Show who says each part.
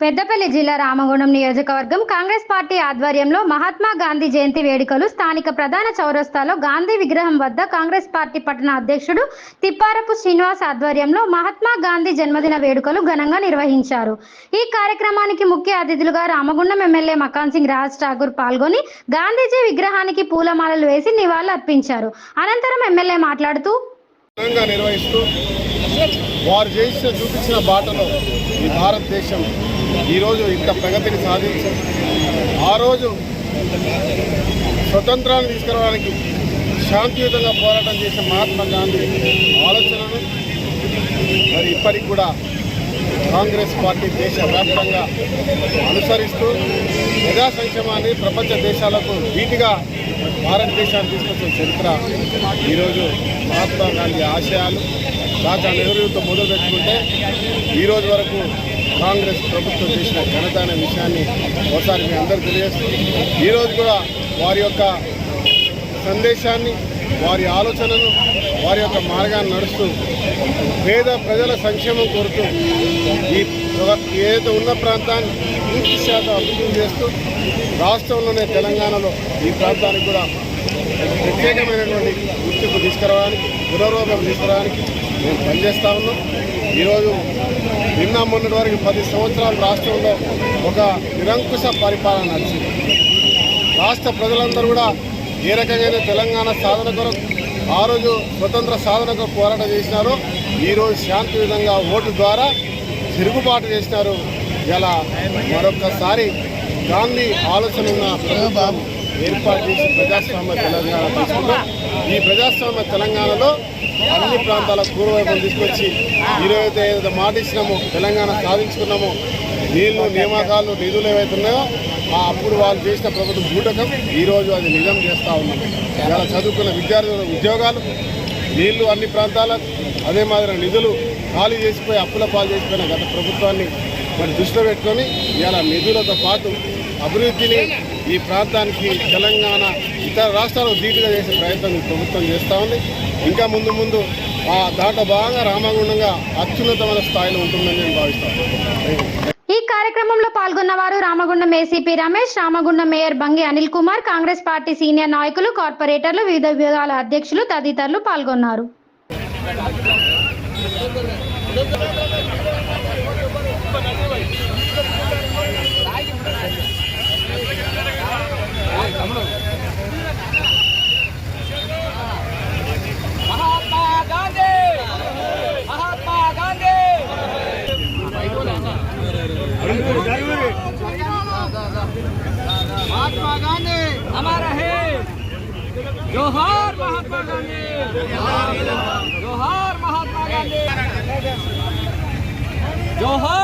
Speaker 1: పెద్దపల్లి జిల్లా రామగుండం నియోజకవర్గం కాంగ్రెస్ పార్టీ ఆధ్వర్యంలో మహాత్మా గాంధీ జయంతి వేడుకలు స్థానిక ప్రధాన చౌరస్తాలో గాంధీ విగ్రహం వద్ద కాంగ్రెస్ పార్టీ పట్టణ అధ్యక్షుడు తిప్పారపు శ్రీనివాస్ ఆధ్వర్యంలో మహాత్మా గాంధీ జన్మదిన వేడుకలు ఘనంగా నిర్వహించారు. ఈ కార్యక్రమానికి ముఖ్య అతిథులుగా రామగుండం ఎమ్మెల్యే మకాన్ సింగ్ రాజ్ ఠాకూర్ పాల్గొని గాంధీజీ విగ్రహానికి పూలమాలలు వేసి నివాళులు అర్పించారు. అనంతరం ఎమ్మెల్యే మాట్లాడుతూ
Speaker 2: వారు చేసిన చూపించిన బాటలో ఈ భారతదేశం ఈరోజు ఇంత ప్రగతిని సాధించి ఆ రోజు స్వతంత్రాన్ని తీసుకురావడానికి శాంతియుతంగా పోరాటం చేసిన మహాత్మా గాంధీ ఆలోచనను మరి ఇప్పటికి కూడా కాంగ్రెస్ పార్టీ దేశవ్యాప్తంగా అనుసరిస్తూ ప్రజా సంక్షేమాన్ని ప్రపంచ దేశాలకు వీటిగా భారతదేశాన్ని తీసుకొచ్చిన చరిత్ర ఈరోజు మహాత్మా గాంధీ ఆశయాలు రాజా నెహ్రూతో మొదలు పెట్టుకుంటే ఈరోజు వరకు కాంగ్రెస్ ప్రభుత్వం చేసిన ఘనత అనే విషయాన్ని ఒకసారి మీ అందరూ తెలియజేస్తూ ఈరోజు కూడా వారి యొక్క సందేశాన్ని వారి ఆలోచనను వారి యొక్క మార్గాన్ని నడుస్తూ పేద ప్రజల సంక్షేమం కోరుతూ ఈ ఏదైతే ఉన్న ప్రాంతాన్ని 100% అభివృద్ధి చేస్తూ రాష్ట్రంలోనే తెలంగాణలో ఈ ప్రాంతానికి కూడా ప్రత్యేకమైనటువంటి గుర్తింపు తీసుకురావడానికి పునరోగం తీసుకురావడానికి మేము పనిచేస్తూ ఉన్నాం. ఈరోజు నిన్న మొన్నటి వరకు 10 సంవత్సరాలు రాష్ట్రంలో ఒక నిరంకుశ పరిపాలన నడిచింది. రాష్ట్ర ప్రజలందరూ కూడా ఏ రకంగా తెలంగాణ సాధన కొరకు ఆ రోజు స్వతంత్ర సాధనకు పోరాటం చేసినారో ఈరోజు శాంతియుతంగా ఓటు ద్వారా తిరుగుబాటు చేసినారు. ఇలా మరొకసారి గాంధీ ఆలోచన ఉన్న ప్రభుత్వం ఏర్పాటు చేసి ప్రజాస్వామ్య తెలంగాణ తీసుకున్నాం. ఈ ప్రజాస్వామ్య తెలంగాణలో అన్ని ప్రాంతాల పూర్వవైపును తీసుకొచ్చి ఈరోజైతే ఏదైతే మాట ఇచ్చినామో తెలంగాణ సాధించుకున్నామో నీళ్లు నియామకాలు నిధులు ఏవైతే ఉన్నాయో అప్పుడు వాళ్ళు చేసిన ప్రభుత్వం బూటకం ఈరోజు అది నిజం చేస్తూ ఉన్నాం. ఇలా చదువుకున్న విద్యార్థుల ఉద్యోగాలు నీళ్లు అన్ని ప్రాంతాలకు అదే మాదిరి నిధులు ఖాళీ చేసిపోయి అప్పుల పాలు చేసిపోయిన గత ప్రభుత్వాన్ని మరి దృష్టిలో పెట్టుకొని ఇలా నిధులతో పాటు అభివృద్ధిని ఈ ప్రాంతానికి తెలంగాణ ఇతర రాష్ట్రాలకు ధీటుగా చేసే ప్రయత్నం ఈ ప్రభుత్వం చేస్తూ ఉంది. ఇంకా ముందు దాంట్లో భాగంగా రామగుండంగా అత్యున్నతమైన స్థాయిలో ఉంటుందని నేను భావిస్తాను.
Speaker 1: ఈ కార్యక్రమంలో పాల్గొన్న వారు Ramagundam ACP Ramesh, Ramagundam mayor Bangi Anil Kumar, Congress party senior నాయకులు, కార్పొరేటర్లు, వివిధ విభాగాల అధ్యక్షులు తదితరులు పాల్గొన్నారు.
Speaker 3: महात्मा गांधी हमारा है। जोहार महात्मा गांधी, जोहार महात्मा गांधी, जोहार।